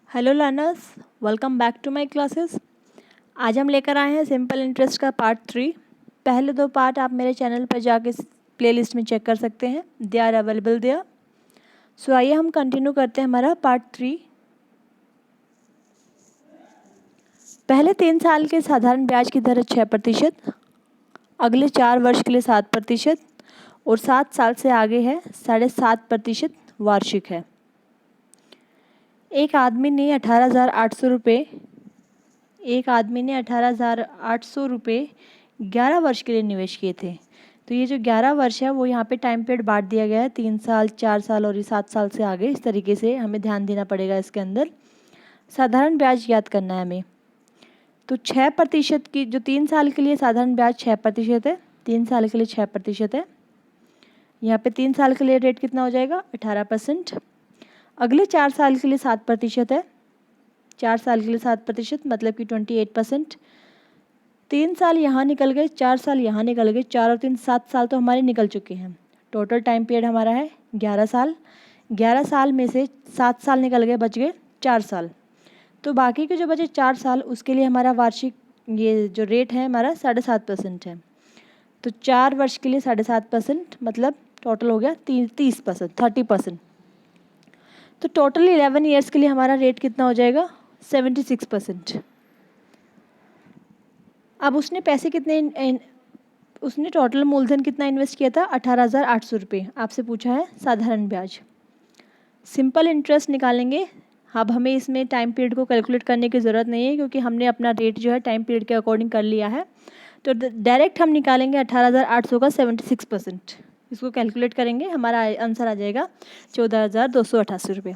Hello learners, welcome back to my classes. आज हम लेकर आए हैं सिंपल इंटरेस्ट का पार्ट 3। पहले 2 पार्ट आप मेरे चैनल पर जाके प्लेलिस्ट में चेक कर सकते हैं, दे आर अवेलेबल देयर। सो आइए हम कंटिन्यू करते हैं हमारा पार्ट 3। पहले 3 साल के साधारण ब्याज की दर है 6%, अगले 4 वर्ष के लिए 7% और 7 साल से आगे है 7.5% वार्षिक है। एक आदमी ने 18,800 रुपये 11 वर्ष के लिए निवेश किए थे। तो ये जो 11 वर्ष है वो यहाँ पे टाइम पीरियड बांट दिया गया है, 3 साल, 4 साल और ये 7 साल से आगे। इस तरीके से हमें ध्यान देना पड़ेगा इसके अंदर। साधारण ब्याज याद करना है हमें। तो 6% की जो 3 साल के लिए साधारण ब्याज 6% है, 3 साल के लिए 6% है। यहाँ पे 3 साल के लिए रेट कितना हो जाएगा 18%। अगले 4 साल के लिए 7% है, 4 साल के लिए 7% मतलब कि 28%। 3 साल यहाँ निकल गए, 4 साल यहाँ निकल गए, 4 और 3 7 साल तो हमारे निकल चुके हैं। टोटल टाइम पीरियड हमारा है 11 साल। 11 साल में से 7 साल निकल गए, बच गए 4 साल। तो बाकी के जो बचे 4 साल उसके लिए हमारा वार्षिक ये जो रेट है हमारा 7.5% है। तो 4 वर्ष के लिए 7.5% मतलब टोटल हो गया 30%। तो टोटल 11 ईयर्स के लिए हमारा रेट कितना हो जाएगा 76%। अब उसने पैसे कितने उसने टोटल मूलधन कितना इन्वेस्ट किया था 18,800 रुपये। आपसे पूछा है साधारण ब्याज। सिंपल इंटरेस्ट निकालेंगे। अब हमें इसमें टाइम पीरियड को कैलकुलेट करने की ज़रूरत नहीं है क्योंकि हमने अपना रेट जो है टाइम पीरियड के अकॉर्डिंग कर लिया है। तो डायरेक्ट हम निकालेंगे 18,800 का 76%। इसको कैलकुलेट करेंगे, हमारा आंसर आ जाएगा 14,288 रुपये।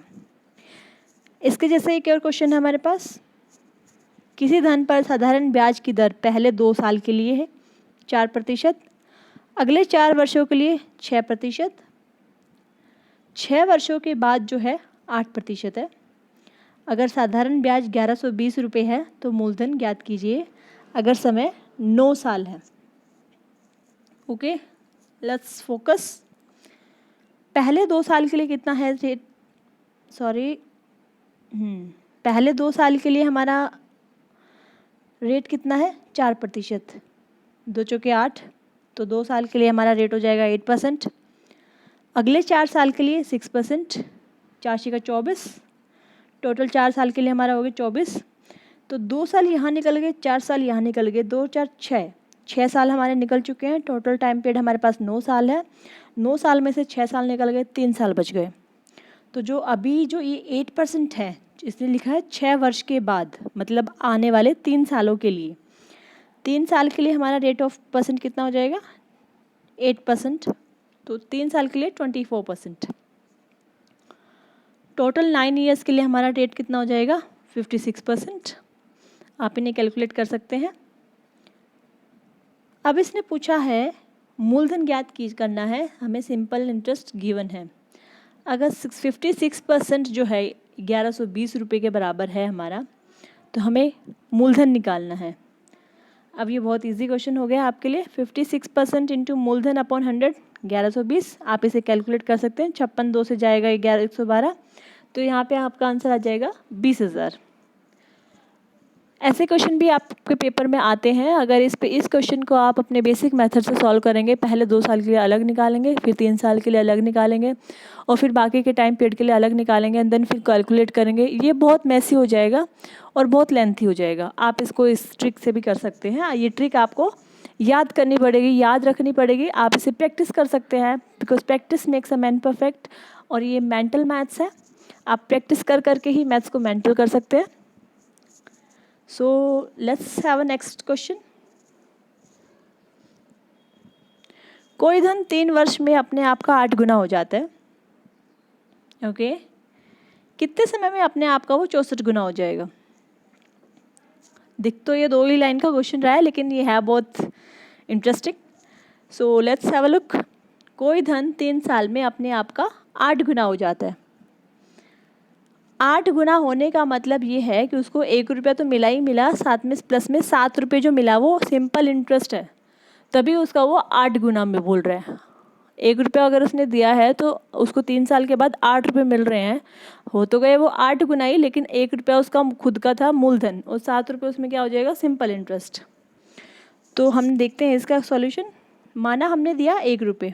इसके जैसे एक और क्वेश्चन है हमारे पास। किसी धन पर साधारण ब्याज की दर पहले 2 साल के लिए है 4%, अगले 4 वर्षों के लिए 6%, 6 वर्षों के बाद जो है 8% है। अगर साधारण ब्याज 1120 रुपये है तो मूलधन ज्ञात कीजिए अगर समय 9 साल है। Okay, let's focus. पहले 2 साल के लिए कितना है रेट, पहले 2 साल के लिए हमारा रेट कितना है 4%, 2 चौके 8, तो 2 साल के लिए हमारा रेट हो जाएगा 8%। अगले 4 साल के लिए 6%, 4 का 24, टोटल 4 साल के लिए हमारा हो गया 24। तो 2 साल यहाँ निकल गए, 4 साल यहाँ निकल गए, 2 4 6 साल हमारे निकल चुके हैं। टोटल टाइम पीरियड हमारे पास 9 साल है। 9 साल में से 6 साल निकल गए, 3 साल बच गए। तो जो अभी जो ये 8% है इसलिए लिखा है 6 वर्ष के बाद, मतलब आने वाले 3 सालों के लिए। 3 साल के लिए हमारा रेट ऑफ परसेंट कितना हो जाएगा 8%। तो 3 साल के लिए 24%। टोटल 9 ईयर्स के लिए हमारा रेट कितना हो जाएगा 56%। आप इन्हें कैलकुलेट कर सकते हैं। अब इसने पूछा है मूलधन ज्ञात करना है हमें, सिंपल इंटरेस्ट गिवन है। अगर 56% जो है 1120 रुपये के बराबर है हमारा, तो हमें मूलधन निकालना है। अब ये बहुत इजी क्वेश्चन हो गया आपके लिए। 56% इंटू मूलधन अपॉन 100 1120। आप इसे कैलकुलेट कर सकते हैं। 56 2 से जाएगा 112, तो यहाँ पे आपका आंसर आ जाएगा 20,000। ऐसे क्वेश्चन भी आपके पेपर में आते हैं। अगर इस क्वेश्चन को आप अपने बेसिक मेथड से सॉल्व करेंगे, पहले 2 साल के लिए अलग निकालेंगे, फिर 3 साल के लिए अलग निकालेंगे और फिर बाकी के टाइम पीरियड के लिए अलग निकालेंगे एंड देन फिर कैलकुलेट करेंगे, ये बहुत मैसी हो जाएगा और बहुत लेंथी हो जाएगा। आप इसको इस ट्रिक से भी कर सकते हैं। ये ट्रिक आपको याद करनी पड़ेगी, याद रखनी पड़ेगी। आप इसे प्रैक्टिस कर सकते हैं because practice makes a man perfect, और ये मेंटल मैथ्स है। आप प्रैक्टिस कर करके ही मैथ्स को मेंटल कर सकते हैं। So let's have a next question. कोई धन 3 वर्ष में अपने आप का 8 गुना हो जाता है। ओके, कितने समय में अपने आप का वो 64 गुना हो जाएगा। दिख तो ये 2 ही लाइन का क्वेश्चन रहा है लेकिन ये है बहुत interesting. So let's have a look. कोई धन 3 साल में अपने आप का 8 गुना हो जाता है। 8 गुना होने का मतलब ये है कि उसको 1 रुपया तो मिला ही मिला, साथ में प्लस में 7 रुपये जो मिला वो सिंपल इंटरेस्ट है, तभी उसका वो 8 गुना में बोल रहा है। ₹1 अगर उसने दिया है तो उसको 3 साल के बाद ₹8 मिल रहे हैं, हो तो गए वो 8 गुना ही, लेकिन ₹1 उसका खुद का था मूलधन और ₹7 उसमें क्या हो जाएगा, सिंपल इंटरेस्ट। तो हम देखते हैं इसका सॉल्यूशन। माना हमने दिया ₹1,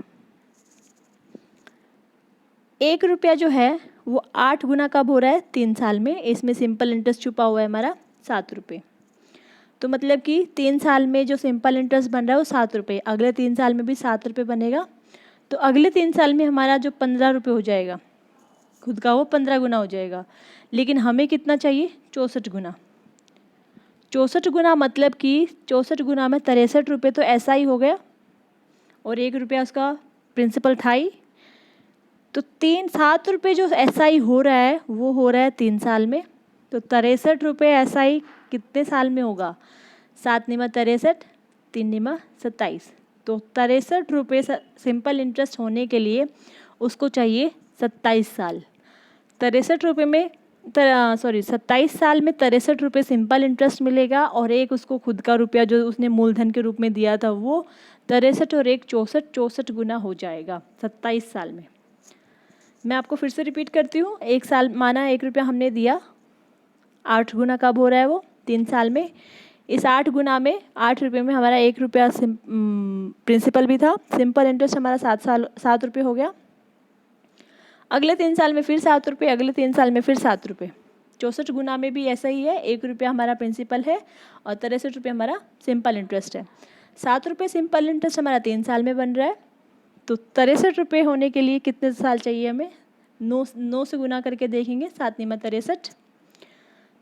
₹1 जो है वो 8 गुना कब हो रहा है, 3 साल में। इसमें सिंपल इंटरेस्ट छुपा हुआ है हमारा ₹7। तो मतलब कि 3 साल में जो सिंपल इंटरेस्ट बन रहा है वो ₹7, अगले 3 साल में भी ₹7 बनेगा। तो अगले 3 साल में हमारा जो ₹15 हो जाएगा खुद का, वो 15 गुना हो जाएगा। लेकिन हमें कितना चाहिए, 64 गुना। 64 गुना मतलब कि 64 गुना में ₹63 तो ऐसा ही हो गया, और ₹1 उसका प्रिंसिपल था ही। तो ₹7 जो SI हो रहा है वो हो रहा है 3 साल में। तो ₹63 SI कितने साल में होगा, 7 निमा 63, 3 निमा 27। तो ₹63 सिंपल इंटरेस्ट होने के लिए उसको चाहिए 27 साल। ₹63 में 27 साल में ₹63 सिंपल इंटरेस्ट मिलेगा, और एक उसको खुद का रुपया जो उसने मूलधन के रूप में दिया था वो 63 और एक 64, 64 गुना हो जाएगा 27 साल में। मैं आपको फिर से रिपीट करती हूँ। 1 साल माना ₹1 हमने दिया, 8 गुना कब हो रहा है वो, 3 साल में। इस 8 गुना में ₹8 में हमारा ₹1 प्रिंसिपल भी था, सिंपल इंटरेस्ट हमारा ₹7 हो गया। अगले 3 साल में फिर ₹7, अगले 3 साल में फिर ₹7। 64 गुना में भी ऐसा ही है, ₹1 हमारा प्रिंसिपल है और ₹63 हमारा सिंपल इंटरेस्ट है। ₹7 सिंपल इंटरेस्ट हमारा 3 साल में बन रहा है। तो ₹63 होने के लिए कितने साल चाहिए हमें, 9 से गुना करके देखेंगे, 7 निमा 63।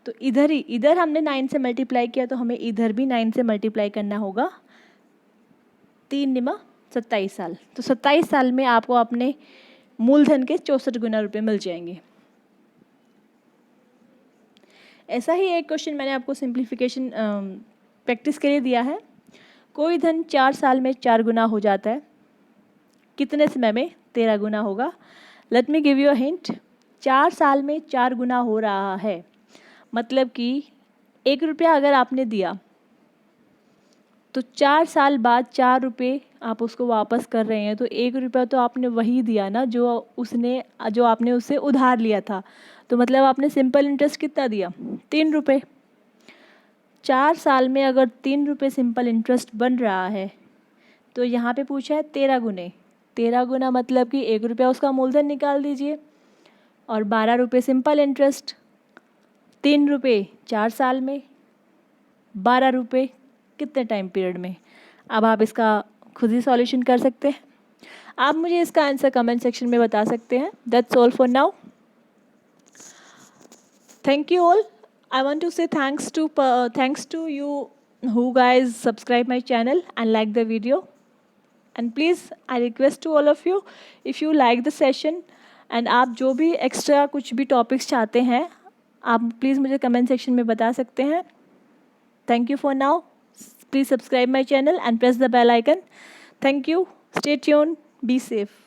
तो इधर हमने 9 से मल्टीप्लाई किया, तो हमें इधर भी 9 से मल्टीप्लाई करना होगा, 3 निमा 27 साल। तो 27 साल में आपको अपने मूलधन के 64 गुना रुपये मिल जाएंगे। ऐसा ही एक क्वेश्चन मैंने आपको सिंप्लीफिकेशन प्रैक्टिस के लिए दिया है। कोई धन 4 साल में 4 गुना हो जाता है, कितने समय में 13 गुना होगा। Let me give you a hint. 4 साल में 4 गुना हो रहा है, मतलब कि ₹1 अगर आपने दिया तो 4 साल बाद ₹4 आप उसको वापस कर रहे हैं, तो ₹1 तो आपने वही दिया ना जो आपने उससे उधार लिया था। तो मतलब आपने सिंपल इंटरेस्ट कितना दिया, ₹3। 4 साल में अगर ₹3 सिंपल इंटरेस्ट बन रहा है, तो यहाँ पे पूछा है 13 गुने। 13 गुना मतलब कि ₹1 उसका मूलधन निकाल दीजिए और ₹12 सिंपल इंटरेस्ट। ₹3 4 साल में, ₹12 कितने टाइम पीरियड में। अब आप इसका खुद ही सॉल्यूशन कर सकते हैं। आप मुझे इसका आंसर कमेंट सेक्शन में बता सकते हैं। That's all for now. Thank you all. I want to say thanks to you who guys subscribe my channel and like the video. And please I request to all of you, if you like the session and आप जो भी extra कुछ भी topics चाहते हैं, आप please मुझे comment section में बता सकते हैं। Thank you for now. Please subscribe my channel and press the bell icon. Thank you. Stay tuned. Be safe.